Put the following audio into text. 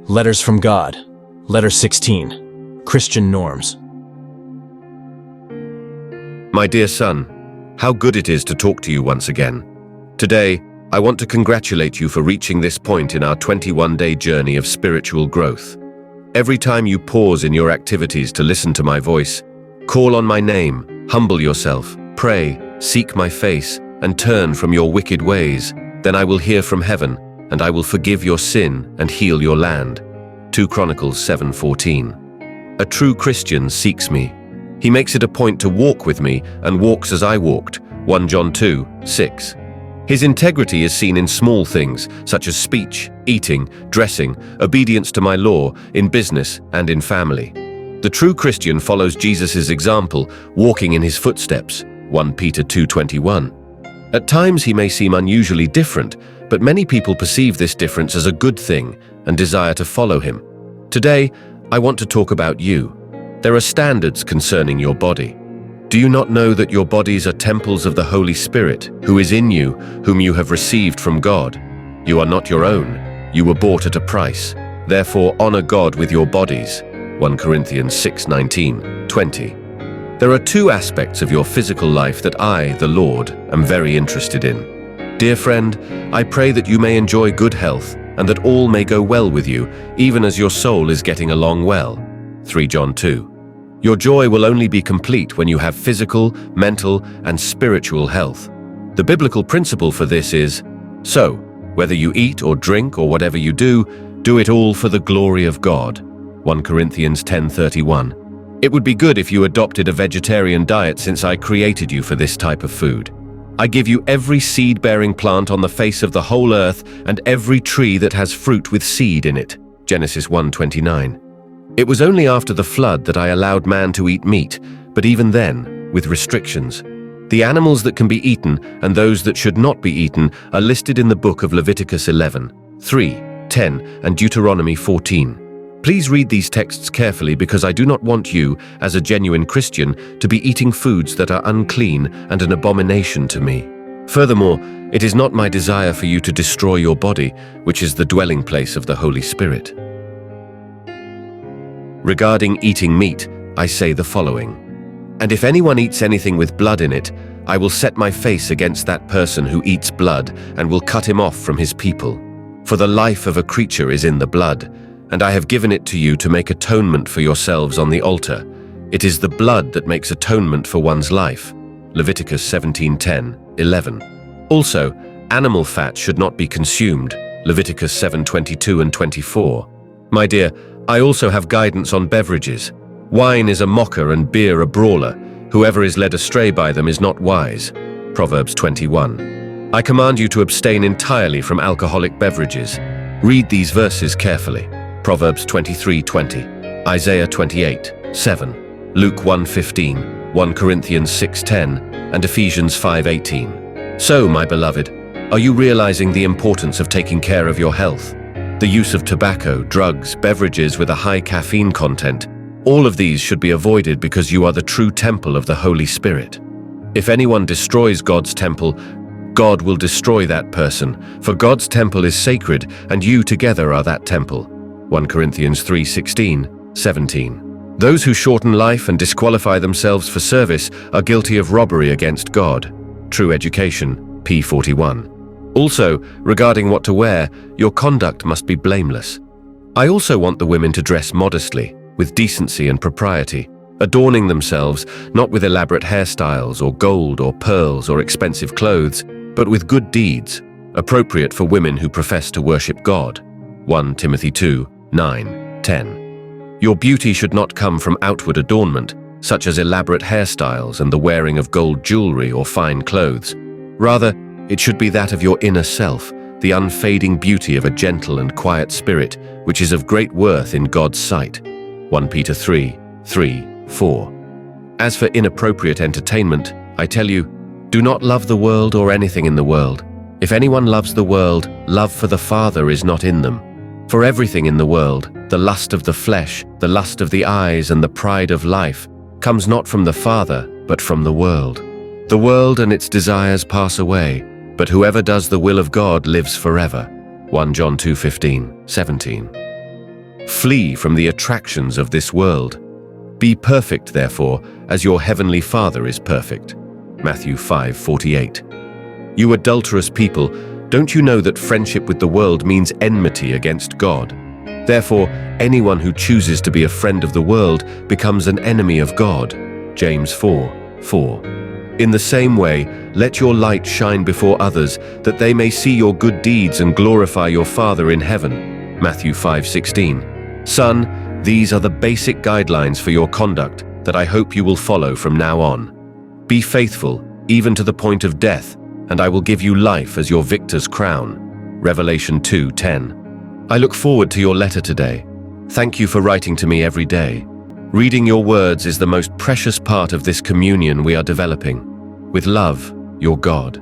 Letters from God. Letter 16. Christian Norms. My dear son, how good it is to talk to you once again. Today, I want to congratulate you for reaching this point in our 21-day journey of spiritual growth. Every time you pause in your activities to listen to my voice, call on my name, humble yourself, pray, seek my face, and turn from your wicked ways, then I will hear from heaven, and I will forgive your sin and heal your land. 2 Chronicles 7:14. A true Christian seeks me. He makes it a point to walk with me and walks as I walked. 1 John 2:6. His integrity is seen in small things, such as speech, eating, dressing, obedience to my law, in business and in family. The true Christian follows Jesus' example, walking in his footsteps. 1 Peter 2:21. At times he may seem unusually different, but many people perceive this difference as a good thing and desire to follow him. Today, I want to talk about you. There are standards concerning your body. Do you not know that your bodies are temples of the Holy Spirit, who is in you, whom you have received from God? You are not your own. You were bought at a price. Therefore, honor God with your bodies. 1 Corinthians 6:19-20. There are two aspects of your physical life that I, the Lord, am very interested in. Dear friend, I pray that you may enjoy good health and that all may go well with you, even as your soul is getting along well. 3 John 2. Your joy will only be complete when you have physical, mental, and spiritual health. The biblical principle for this is, so, whether you eat or drink or whatever you do it all for the glory of God. 1 Corinthians 10:31. It would be good if you adopted a vegetarian diet since I created you for this type of food. I give you every seed-bearing plant on the face of the whole earth and every tree that has fruit with seed in it. Genesis 1:29. It was only after the flood that I allowed man to eat meat, but even then, with restrictions. The animals that can be eaten and those that should not be eaten are listed in the book of Leviticus 11, 3, 10, and Deuteronomy 14. Please read these texts carefully because I do not want you, as a genuine Christian, to be eating foods that are unclean and an abomination to me. Furthermore, it is not my desire for you to destroy your body, which is the dwelling place of the Holy Spirit. Regarding eating meat, I say the following. And if anyone eats anything with blood in it, I will set my face against that person who eats blood and will cut him off from his people. For the life of a creature is in the blood, and I have given it to you to make atonement for yourselves on the altar. It is the blood that makes atonement for one's life. Leviticus 17:10-11. Also, animal fat should not be consumed. Leviticus 7:22 and 24. My dear, I also have guidance on beverages. Wine is a mocker and beer a brawler. Whoever is led astray by them is not wise. Proverbs 21. I command you to abstain entirely from alcoholic beverages. Read these verses carefully. Proverbs 23:20, Isaiah 28:7, Luke 1:15, 1 Corinthians 6:10, and Ephesians 5:18. So, my beloved, are you realizing the importance of taking care of your health? The use of tobacco, drugs, beverages with a high caffeine content, all of these should be avoided because you are the true temple of the Holy Spirit. If anyone destroys God's temple, God will destroy that person, for God's temple is sacred, and you together are that temple. 1 Corinthians 3:16-17. Those who shorten life and disqualify themselves for service are guilty of robbery against God. True Education, p. 41. Also, regarding what to wear, your conduct must be blameless. I also want the women to dress modestly, with decency and propriety, adorning themselves not with elaborate hairstyles or gold or pearls or expensive clothes, but with good deeds, appropriate for women who profess to worship God. 1 Timothy 2:9-10. Your beauty should not come from outward adornment, such as elaborate hairstyles and the wearing of gold jewelry or fine clothes. Rather, it should be that of your inner self, the unfading beauty of a gentle and quiet spirit, which is of great worth in God's sight. 1 Peter 3:3-4. As for inappropriate entertainment, I tell you, do not love the world or anything in the world. If anyone loves the world, love for the Father is not in them. For everything in the world, the lust of the flesh, the lust of the eyes, and the pride of life, comes not from the Father, but from the world. The world and its desires pass away, but whoever does the will of God lives forever. 1 John 2:15-17. Flee from the attractions of this world. Be perfect, therefore, as your heavenly Father is perfect. Matthew 5:48. You adulterous people, don't you know that friendship with the world means enmity against God? Therefore, anyone who chooses to be a friend of the world becomes an enemy of God. James 4:4. In the same way, let your light shine before others, that they may see your good deeds and glorify your Father in heaven. Matthew 5:16. Son, these are the basic guidelines for your conduct that I hope you will follow from now on. Be faithful, even to the point of death, and I will give you life as your victor's crown. Revelation 2:10. I look forward to your letter today. Thank you for writing to me every day. Reading your words is the most precious part of this communion we are developing. With love, your God.